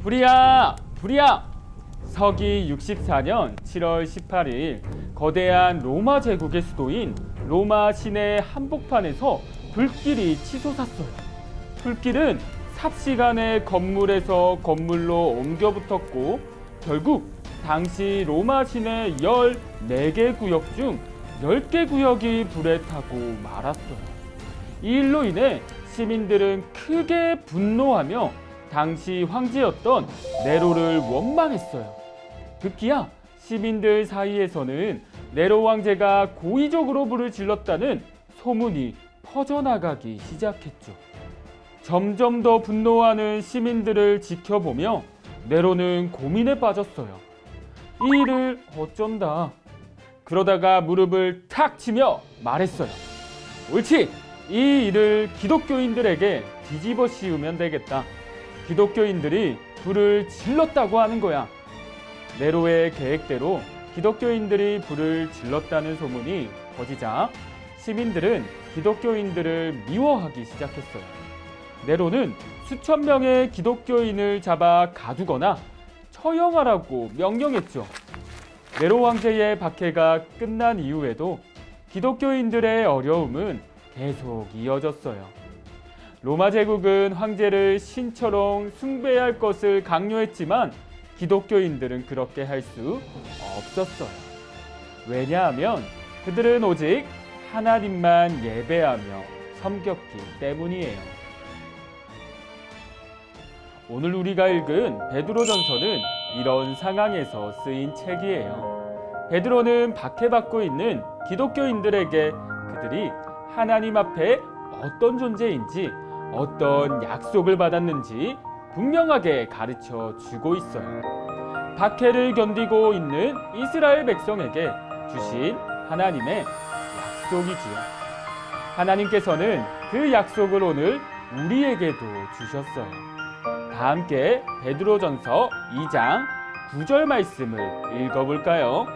불이야! 불이야! 서기 64년 7월 18일 거대한 로마 제국의 수도인 로마 시내 한복판에서 불길이 치솟았어요. 불길은 삽시간에 건물에서 건물로 옮겨 붙었고 결국 당시 로마 시내 14개 구역 중 10개 구역이 불에 타고 말았어요. 이 일로 인해 시민들은 크게 분노하며 당시 황제였던 네로를 원망했어요. 급기야 시민들 사이에서는 네로 황제가 고의적으로 불을 질렀다는 소문이 퍼져나가기 시작했죠. 점점 더 분노하는 시민들을 지켜보며 네로는 고민에 빠졌어요. 이 일을 어쩐다. 그러다가 무릎을 탁 치며 말했어요. 옳지! 이 일을 기독교인들에게 뒤집어 씌우면 되겠다. 기독교인들이 불을 질렀다고 하는 거야. 네로의 계획대로 기독교인들이 불을 질렀다는 소문이 퍼지자 시민들은 기독교인들을 미워하기 시작했어요. 네로는 수천 명의 기독교인을 잡아 가두거나 처형하라고 명령했죠. 네로 황제의 박해가 끝난 이후에도 기독교인들의 어려움은 계속 이어졌어요. 로마 제국은 황제를 신처럼 숭배할 것을 강요했지만 기독교인들은 그렇게 할 수 없었어요. 왜냐하면 그들은 오직 하나님만 예배하며 섬겼기 때문이에요. 오늘 우리가 읽은 베드로전서는 이런 상황에서 쓰인 책이에요. 베드로는 박해받고 있는 기독교인들에게 그들이 하나님 앞에 어떤 존재인지 어떤 약속을 받았는지 분명하게 가르쳐 주고 있어요. 박해를 견디고 있는 이스라엘 백성에게 주신 하나님의 약속이지요. 하나님께서는 그 약속을 오늘 우리에게도 주셨어요. 다 함께 베드로전서 2장 9절 말씀을 읽어볼까요?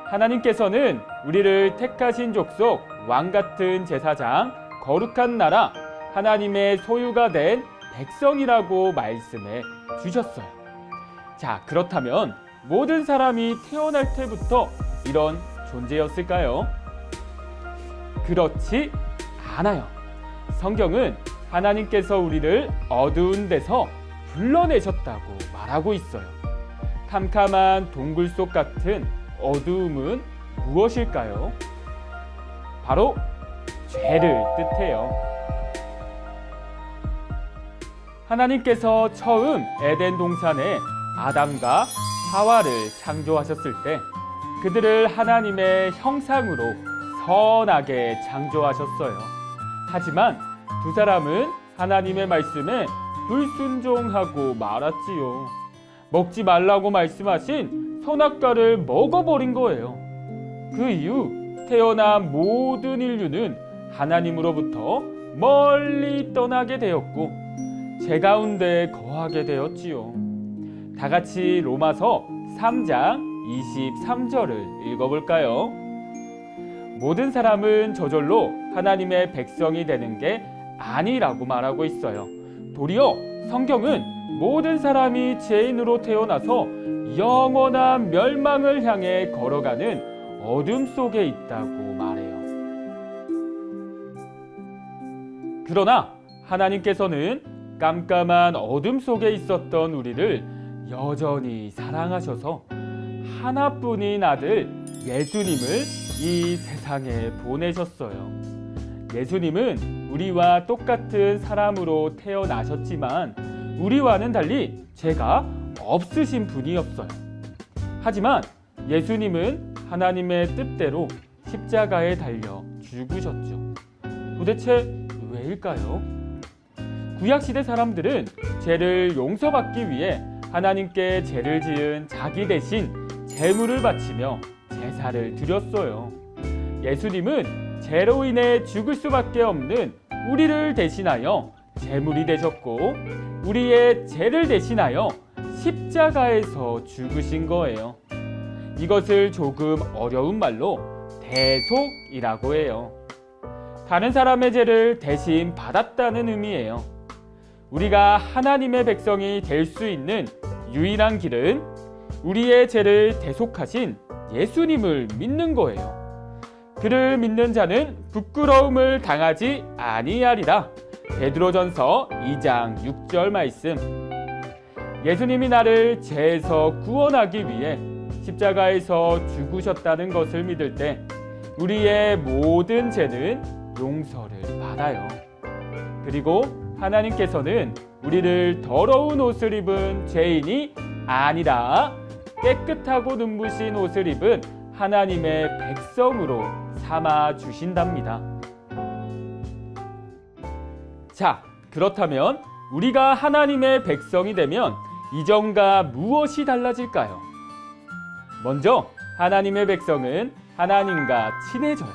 하나님께서는 우리를 택하신 족속, 왕같은 제사장, 거룩한 나라, 하나님의 소유가 된 백성이라고 말씀해 주셨어요. 자, 그렇다면 모든 사람이 태어날 때부터 이런 존재였을까요? 그렇지 않아요. 성경은 하나님께서 우리를 어두운 데서 불러내셨다고 말하고 있어요. 캄캄한 동굴 속 같은 어두움은 무엇일까요? 바로 죄를 뜻해요. 하나님께서 처음 에덴 동산에 아담과 하와를 창조하셨을 때 그들을 하나님의 형상으로 선하게 창조하셨어요. 하지만 두 사람은 하나님의 말씀에 불순종하고 말았지요. 먹지 말라고 말씀하신 선악과를 먹어버린 거예요. 그 이후 태어난 모든 인류는 하나님으로부터 멀리 떠나게 되었고 죄 가운데 거하게 되었지요. 다 같이 로마서 3장 23절을 읽어볼까요? 모든 사람은 저절로 하나님의 백성이 되는 게 아니라고 말하고 있어요. 도리어 성경은 모든 사람이 죄인으로 태어나서 영원한 멸망을 향해 걸어가는 어둠 속에 있다고 말해요. 그러나 하나님께서는 깜깜한 어둠 속에 있었던 우리를 여전히 사랑하셔서 하나뿐인 아들 예수님을 이 세상에 보내셨어요. 예수님은 우리와 똑같은 사람으로 태어나셨지만 우리와는 달리 죄가 없으신 분이었어요. 하지만 예수님은 하나님의 뜻대로 십자가에 달려 죽으셨죠. 도대체 왜일까요? 구약시대 사람들은 죄를 용서받기 위해 하나님께 죄를 지은 자기 대신 제물을 바치며 제사를 드렸어요. 예수님은 죄로 인해 죽을 수밖에 없는 우리를 대신하여 제물이 되셨고 우리의 죄를 대신하여 십자가에서 죽으신 거예요. 이것을 조금 어려운 말로 대속이라고 해요. 다른 사람의 죄를 대신 받았다는 의미예요. 우리가 하나님의 백성이 될 수 있는 유일한 길은 우리의 죄를 대속하신 예수님을 믿는 거예요. 그를 믿는 자는 부끄러움을 당하지 아니하리라. 베드로전서 2장 6절 말씀. 예수님이 나를 죄에서 구원하기 위해 십자가에서 죽으셨다는 것을 믿을 때 우리의 모든 죄는 용서를 받아요. 그리고 하나님께서는 우리를 더러운 옷을 입은 죄인이 아니라 깨끗하고 눈부신 옷을 입은 하나님의 백성으로 삼아 주신답니다. 자, 그렇다면 우리가 하나님의 백성이 되면 이전과 무엇이 달라질까요? 먼저 하나님의 백성은 하나님과 친해져요.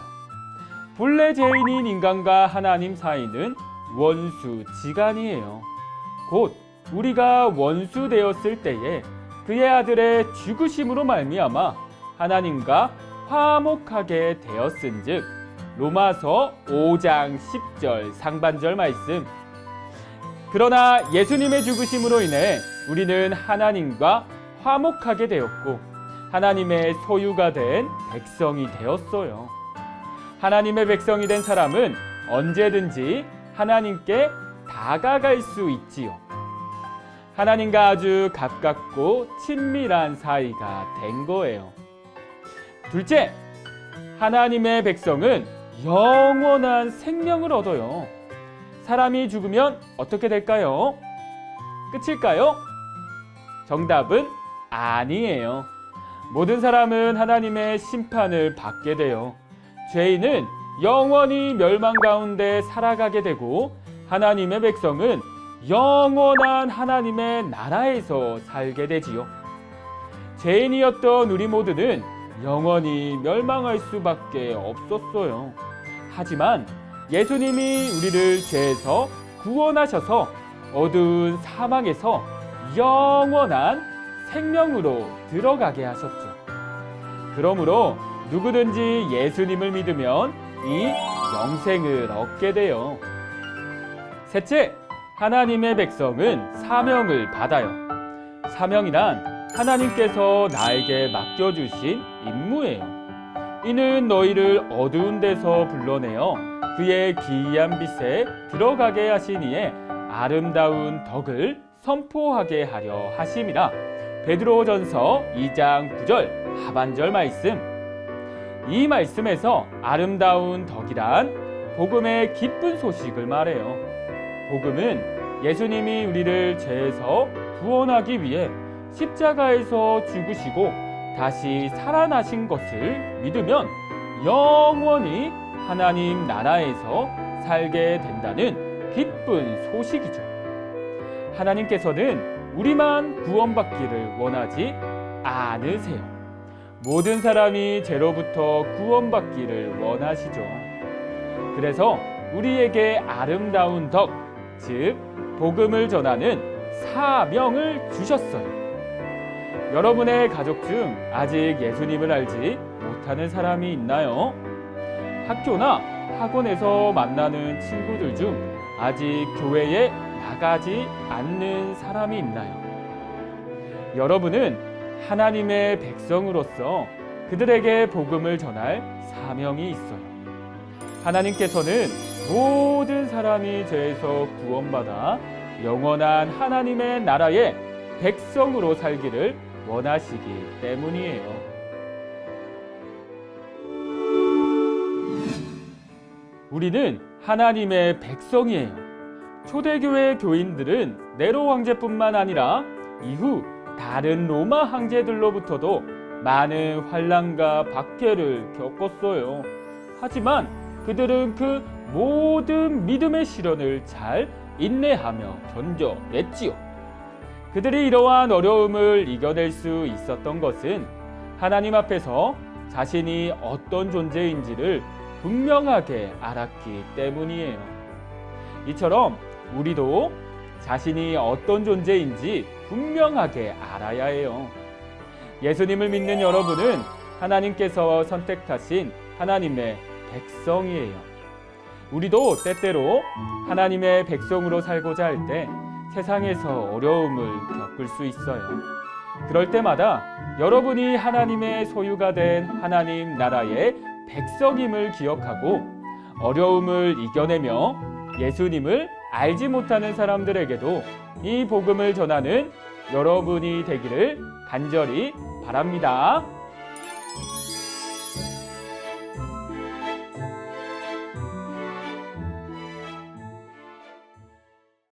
본래 죄인인 인간과 하나님 사이는 원수지간이에요. 곧 우리가 원수 되었을 때에 그의 아들의 죽으심으로 말미암아 하나님과 화목하게 되었은즉 로마서 5장 10절 상반절 말씀. 그러나 예수님의 죽으심으로 인해 우리는 하나님과 화목하게 되었고 하나님의 소유가 된 백성이 되었어요. 하나님의 백성이 된 사람은 언제든지 하나님께 다가갈 수 있지요. 하나님과 아주 가깝고 친밀한 사이가 된 거예요. 둘째, 하나님의 백성은 영원한 생명을 얻어요. 사람이 죽으면 어떻게 될까요? 끝일까요? 정답은 아니에요. 모든 사람은 하나님의 심판을 받게 돼요. 죄인은 영원히 멸망 가운데 살아가게 되고 하나님의 백성은 영원한 하나님의 나라에서 살게 되지요. 죄인이었던 우리 모두는 영원히 멸망할 수밖에 없었어요. 하지만 예수님이 우리를 죄에서 구원하셔서 어두운 사망에서 영원한 생명으로 들어가게 하셨죠. 그러므로 누구든지 예수님을 믿으면 이 영생을 얻게 돼요. 셋째, 하나님의 백성은 사명을 받아요. 사명이란 하나님께서 나에게 맡겨주신 임무예요. 이는 너희를 어두운 데서 불러내어 그의 기이한 빛에 들어가게 하시니에 아름다운 덕을 선포하게 하려 하심이라. 베드로전서 2장 9절 하반절 말씀. 이 말씀에서 아름다운 덕이란 복음의 기쁜 소식을 말해요. 복음은 예수님이 우리를 죄에서 구원하기 위해 십자가에서 죽으시고 다시 살아나신 것을 믿으면 영원히 하나님 나라에서 살게 된다는 기쁜 소식이죠. 하나님께서는 우리만 구원받기를 원하지 않으세요. 모든 사람이 죄로부터 구원받기를 원하시죠. 그래서 우리에게 아름다운 덕, 즉 복음을 전하는 사명을 주셨어요. 여러분의 가족 중 아직 예수님을 알지 못하는 사람이 있나요? 학교나 학원에서 만나는 친구들 중 아직 교회에 나가지 않는 사람이 있나요? 여러분은 하나님의 백성으로서 그들에게 복음을 전할 사명이 있어요. 하나님께서는 모든 사람이 죄에서 구원받아 영원한 하나님의 나라의 백성으로 살기를 원하시기 때문이에요. 우리는 하나님의 백성이에요. 초대교회 교인들은 네로 황제뿐만 아니라 이후 다른 로마 황제들로부터도 많은 환난과 박해를 겪었어요. 하지만 그들은 그 모든 믿음의 시련을 잘 인내하며 견뎌냈지요. 그들이 이러한 어려움을 이겨낼 수 있었던 것은 하나님 앞에서 자신이 어떤 존재인지를 분명하게 알았기 때문이에요. 이처럼 우리도 자신이 어떤 존재인지 분명하게 알아야 해요. 예수님을 믿는 여러분은 하나님께서 선택하신 하나님의 백성이에요. 우리도 때때로 하나님의 백성으로 살고자 할 때 세상에서 어려움을 겪을 수 있어요. 그럴 때마다 여러분이 하나님의 소유가 된 하나님 나라의 백성임을 기억하고 어려움을 이겨내며 예수님을 알지 못하는 사람들에게도 이 복음을 전하는 여러분이 되기를 간절히 바랍니다.